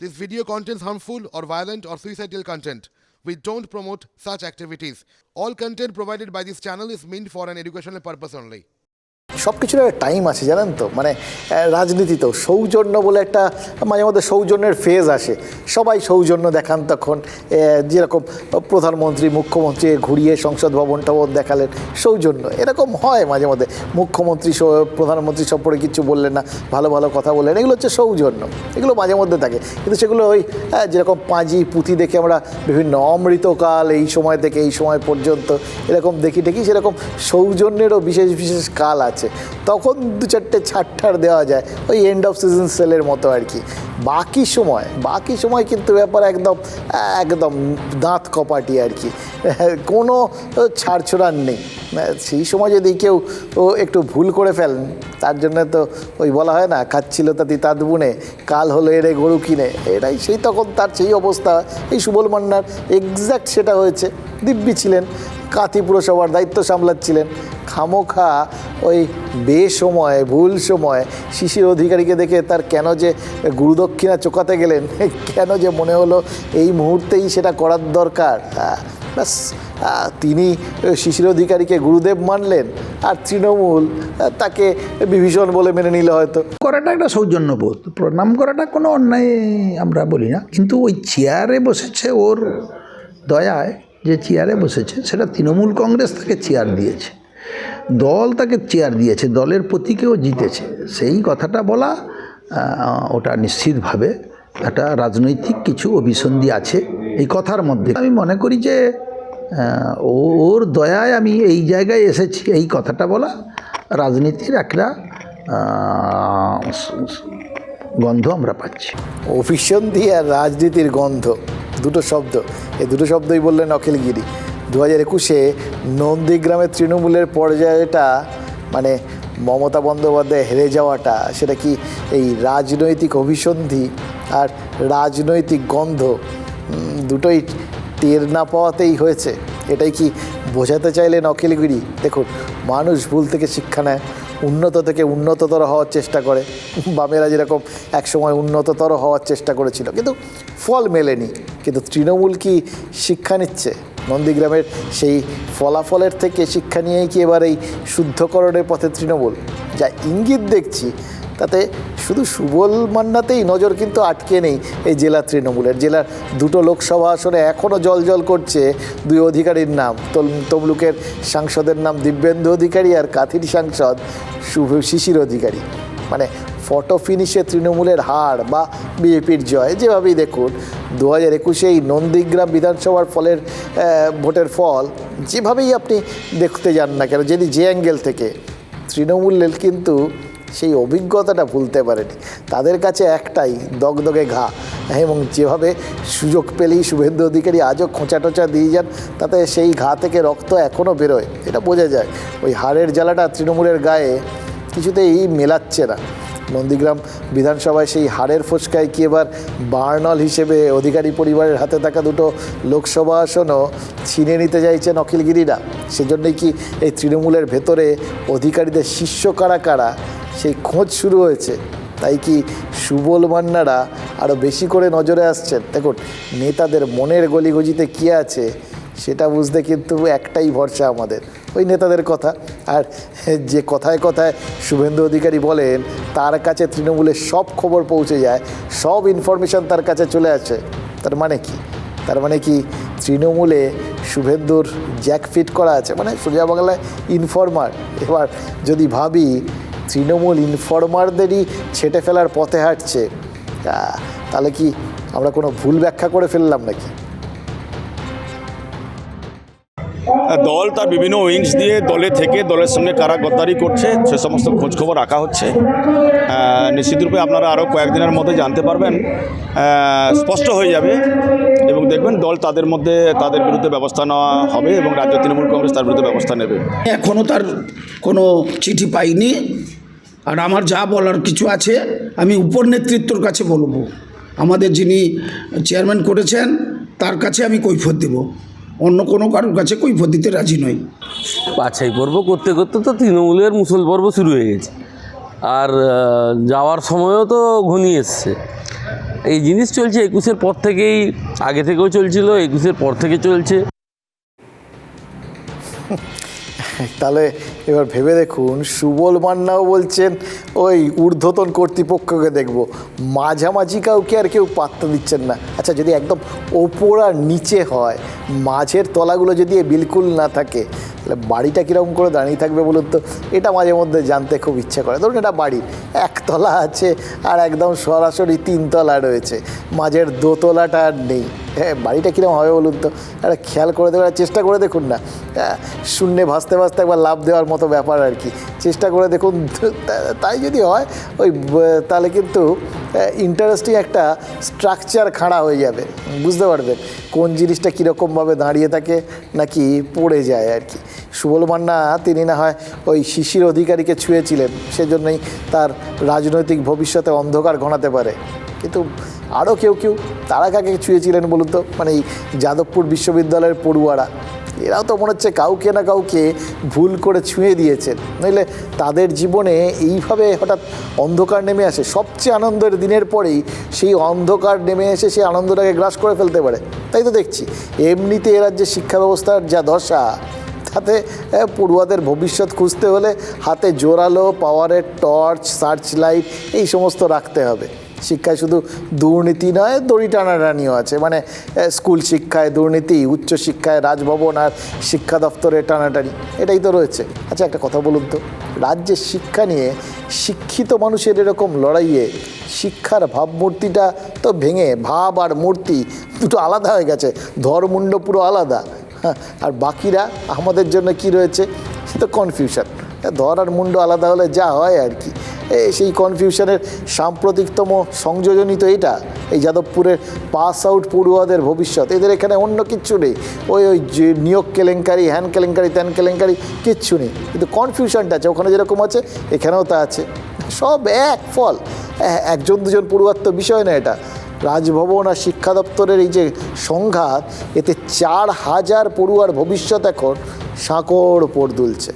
This video contains harmful or violent or suicidal content. We don't promote such activities. All content provided by this channel is meant for an educational purpose only. সব কিছুর একটা time আছে জানেন তো, মানে রাজনীতিতেও সৌজন্য বলে একটা মাঝে মধ্যে সৌজন্যের ফেজ আসে। সবাই সৌজন্য দেখান তখন, যেরকম প্রধানমন্ত্রী মুখ্যমন্ত্রী ঘুরিয়ে সংসদ ভবন টবন দেখালেন, সৌজন্য এরকম হয় মাঝে মধ্যে। মুখ্যমন্ত্রী প্রধানমন্ত্রী সম্পর্কে কিছু বললেন না, ভালো ভালো কথা বললেন, এগুলো হচ্ছে সৌজন্য, এগুলো মাঝে মধ্যে থাকে। কিন্তু সেগুলো ওই যেরকম পাঁজি পুঁথি দেখে আমরা বিভিন্ন অমৃতকাল এই সময় থেকে এই সময় পর্যন্ত এরকম দেখি সেরকম সৌজন্যেরও বিশেষ বিশেষ কাল আছে। তখন দু চারটে ছাড় দেওয়া যায়, ওই এন্ড অফ সিজন সেলের মতো আর কি। বাকি সময় কিন্তু ব্যাপার একদম একদম দাঁত কপাটি আর কি, কোনো ছাড়ছড়ার নেই। সেই সময় যদি কেউ একটু ভুল করে ফেলেন, তার জন্য তো ওই বলা হয় না, খাচ্ছিল তাতি তাঁত বুনে কাল হলো এরে গরু কিনে, এটাই সেই তখন তার সেই অবস্থা। এই সুবল মান্নার এক্স্যাক্ট সেটা হয়েছে। দিব্যি ছিলেন, কাঁথি পুরসভার দায়িত্ব সামলাচ্ছিলেন, খামোখা ওই বেসময় ভুল সময় শিশির অধিকারীকে দেখে তার কেন যে গুরুদক্ষিণা চোকাতে গেলেন, কেন যে মনে হলো এই মুহূর্তেই সেটা করার দরকার, ব্যাস তিনি শিশির অধিকারীকে গুরুদেব মানলেন, আর তৃণমূল তাকে বিভীষণ বলে মেনে নিল। হয়তো করাটা একটা সৌজন্যবোধ, প্রণাম করাটা কোনো অন্যায় আমরা বলি না, কিন্তু ওই চেয়ারে বসেছে, ওর দয়ায় যে চেয়ারে বসেছে সেটা তৃণমূল কংগ্রেস তাকে চেয়ার দিয়েছে, দল তাকে চেয়ার দিয়েছে, দলের প্রতীকেও জিতেছে। সেই কথাটা বলা ওটা নিশ্চিতভাবে একটা রাজনৈতিক কিছু অভিসন্ধি আছে এই কথার মধ্যে। আমি মনে করি যে ওর দয়ায় আমি এই জায়গায় এসেছি, এই কথাটা বলা রাজনীতির একটা গন্ধ আমরা পাচ্ছি। অভিসন্ধি আর রাজনীতির গন্ধ দুটো শব্দ, এই দুটো শব্দই বললেন অখিলগিরি। 2021-এ নন্দীগ্রামের তৃণমূলের পর্যায়টা, মানে মমতা বন্দ্যোপাধ্যায় হেরে যাওয়াটা, সেটা কি এই রাজনৈতিক অভিসন্ধি আর রাজনৈতিক গন্ধ দুটোই টের না পাওয়াতেই হয়েছে? এটাই কি বোঝাতে চাইলেন অখিলগিরি? দেখুন, মানুষ ভুল থেকে শিক্ষা নেয়, উন্নত থেকে উন্নততর হওয়ার চেষ্টা করে। বামেরা যেরকম একসময় উন্নততর হওয়ার চেষ্টা করেছিল, কিন্তু ফল মেলেনি। কিন্তু তৃণমূল কি শিক্ষা নিচ্ছে? নন্দীগ্রামের সেই ফলাফলের থেকে শিক্ষা নিয়েই কি এবার এই শুদ্ধকরণের পথে তৃণমূল? যা ইঙ্গিত দেখছি তাতে শুধু সুবল মান্নাতেই নজর কিন্তু আটকে নেই এই জেলা তৃণমূলের। জেলার দুটো লোকসভা আসনে এখনও জল করছে দুই অধিকারীর নাম। তমলুকের সাংসদের নাম দিব্যেন্দু অধিকারী, আর কাথির সাংসদ শিশির অধিকারী। মানে ফটো ফিনিশে তৃণমূলের হার বা বিজেপির জয়, যেভাবেই দেখুন 2021-এ এই নন্দীগ্রাম বিধানসভার ভোটের ফল যেভাবেই আপনি দেখতে যান না কেন, যদি যে অ্যাঙ্গেল থেকে, তৃণমূল কিন্তু সেই অভিজ্ঞতাটা ভুলতে পারেনি। তাদের কাছে একটাই দগদগে ঘা, এবং যেভাবে সুযোগ পেলেই শুভেন্দু অধিকারী আজও খোঁচা টোচা দিয়ে যান, তাতে সেই ঘা থেকে রক্ত এখনও বেরোয়, এটা বোঝা যায়। ওই হাড়ের জ্বালাটা তৃণমূলের গায়ে কিছুতেই মেলাচ্ছে না। নন্দীগ্রাম বিধানসভায় সেই হাড়ের ফোসকায় কি এবার বার্নল হিসেবে অধিকারী পরিবারের হাতে থাকা দুটো লোকসভা আসনও ছিনে নিতে চাইছেন অখিলগিরিরা? সেজন্যই কি এই তৃণমূলের ভেতরে অধিকারীদের শিষ্য কারা কারা সেই খোঁজ শুরু হয়েছে? তাই কি সুবল মান্নারা আরও বেশি করে নজরে আসছেন? দেখুন, নেতাদের মনের গলিগজিতে কী আছে সেটা বুঝতে কিন্তু একটাই ভরসা আমাদের, ওই নেতাদের কথা। আর যে কথায় কথায় শুভেন্দু অধিকারী বলেন তার কাছে তৃণমূলের সব খবর পৌঁছে যায়, সব ইনফরমেশান তার কাছে চলে আসে, তার মানে কি তৃণমূলে শুভেন্দুর জ্যাকফিট করা আছে, মানে সোজা বাংলায় ইনফরমার। এবার যদি ভাবি তৃণমূল ইনফরমারদেরই ছেটে ফেলার পথে হাঁটছে, তাহলে কি আমরা কোনো ভুল ব্যাখ্যা করে ফেললাম নাকি? দল তার বিভিন্ন উইংস দিয়ে দলে থেকে দলের সঙ্গে কারা গদ্দারি করছে সে সমস্ত খোঁজখবর রাখা হচ্ছে। নিশ্চিতরূপে আপনারা আরও কয়েকদিনের মধ্যে জানতে পারবেন, স্পষ্ট হয়ে যাবে, এবং দেখবেন দল তাদের মধ্যে তাদের বিরুদ্ধে ব্যবস্থা নেওয়া হবে এবং রাজ্য তৃণমূল কংগ্রেস তার বিরুদ্ধে ব্যবস্থা নেবে। এখনও তার কোনো চিঠি পাইনি, আর আমার যা বলার কিছু আছে আমি উপর নেতৃত্বর কাছে বলবো। আমাদের যিনি চেয়ারম্যান করেছেন তার কাছে আমি কৈফিয়ত দেব, অন্য কোনো কারোর কাছে কৈফিয়ত দিতে রাজি নই। বাছাই পর্ব করতে করতে তো তৃণমূলের মুসল পর্ব শুরু হয়ে গেছে, আর যাওয়ার সময়ও তো ঘনিয়ে এসছে। এই জিনিস চলছে 21-এর পর থেকেই, আগে থেকেও চলছিল, 21-এর পর থেকে চলছে। তাহলে এবার ভেবে দেখুন, সুবল মান্নাও বলছেন ওই ঊর্ধ্বতন কর্তৃপক্ষকে দেখব, মাঝামাঝি কাউকে আর কেউ পাত্তা দিচ্ছেন না। আচ্ছা, যদি একদম ওপর আর নিচে হয়, মাঝের তলাগুলো যদি বিলকুল না থাকে, তাহলে বাড়িটা কীরকম করে দাঁড়িয়ে থাকবে বলুন তো? এটা মাঝে মধ্যে জানতে খুব ইচ্ছা করে। ধরুন এটা বাড়ির একতলা আছে আর একদম সরাসরি 3 তলা রয়েছে, মাঝের দোতলাটা আর নেই, হ্যাঁ, বাড়িটা কীরকম হবে বলুন তো? একটা খেয়াল করে দেওয়ার চেষ্টা করে দেখুন না, শূন্যে ভাসতে ভাসতে একবার লাভ দেওয়ার মতো ব্যাপার আর কি। চেষ্টা করে দেখুন, তাই যদি হয় ওই তাহলে কিন্তু ইন্টারেস্টিং একটা স্ট্রাকচার খাড়া হয়ে যাবে, বুঝতে পারবেন কোন জিনিসটা কীরকমভাবে দাঁড়িয়ে থাকে নাকি পড়ে যায় আর কি। সুবল মান্না তিনি না হয় ওই শিশির অধিকারীকে ছুঁয়েছিলেন, সেজন্যই তার রাজনৈতিক ভবিষ্যতে অন্ধকার ঘনাতে পারে, কিন্তু আরও কেউ তারা কাকে ছুঁয়েছিলেন বলুন তো? মানে এই যাদবপুর বিশ্ববিদ্যালয়ের পড়ুয়ারা, এরাও তো মনে হচ্ছে কাউকে না কাউকে ভুল করে ছুঁয়ে দিয়েছেন, নইলে তাদের জীবনে এইভাবে হঠাৎ অন্ধকার নেমে আসে। সবচেয়ে আনন্দের দিনের পরেই সেই অন্ধকার নেমে এসে সেই আনন্দটাকে গ্রাস করে ফেলতে পারে। তাই তো দেখছি এমনিতে এ রাজ্যের শিক্ষা ব্যবস্থার যা দশা, তাতে পড়ুয়াদের ভবিষ্যৎ খুঁজতে হলে হাতে জোরালো পাওয়ারের টর্চ, সার্চ লাইট এই সমস্ত রাখতে হবে। শিক্ষায় শুধু দুর্নীতি নয়, দড়ি টানাটানিও আছে, মানে স্কুল শিক্ষায় দুর্নীতি, উচ্চশিক্ষায় রাজভবন আর শিক্ষা দপ্তরে টানাটানি, এটাই তো রয়েছে। আচ্ছা, একটা কথা বলুন তো, রাজ্যের শিক্ষা নিয়ে শিক্ষিত মানুষের এরকম লড়াইয়ে শিক্ষার ভাবমূর্তিটা তো ভেঙে ভাব আর মূর্তি দুটো আলাদা হয়ে গেছে, ধরমুণ্ড পুরো আলাদা, আর বাকিরা আমাদের জন্য কি রয়েছে? সে তো কনফিউশন। ধর আর মুন্ড আলাদা হলে যা হয় আর কি, সেই কনফিউশনের সাম্প্রতিকতম সংযোজনই তো এটা, এই যাদবপুরের পাস আউট পড়ুয়াদের ভবিষ্যৎ। এদের এখানে অন্য কিচ্ছু নেই, ওই যে নিয়োগ কেলেঙ্কারি, হ্যান কেলেঙ্কারি, ত্যান কেলেঙ্কারি, কিচ্ছু নেই, কিন্তু কনফিউশনটা আছে, ওখানে যেরকম আছে এখানেও তা আছে, সব এক ফল। 1-2 পড়ুয়ার তো বিষয় না এটা। রাজভবন আর শিক্ষা দপ্তরের এই যে সংঘাত, এতে 4000 পড়ুয়ার ভবিষ্যৎ এখন সাঁকোর ওপর দুলছে।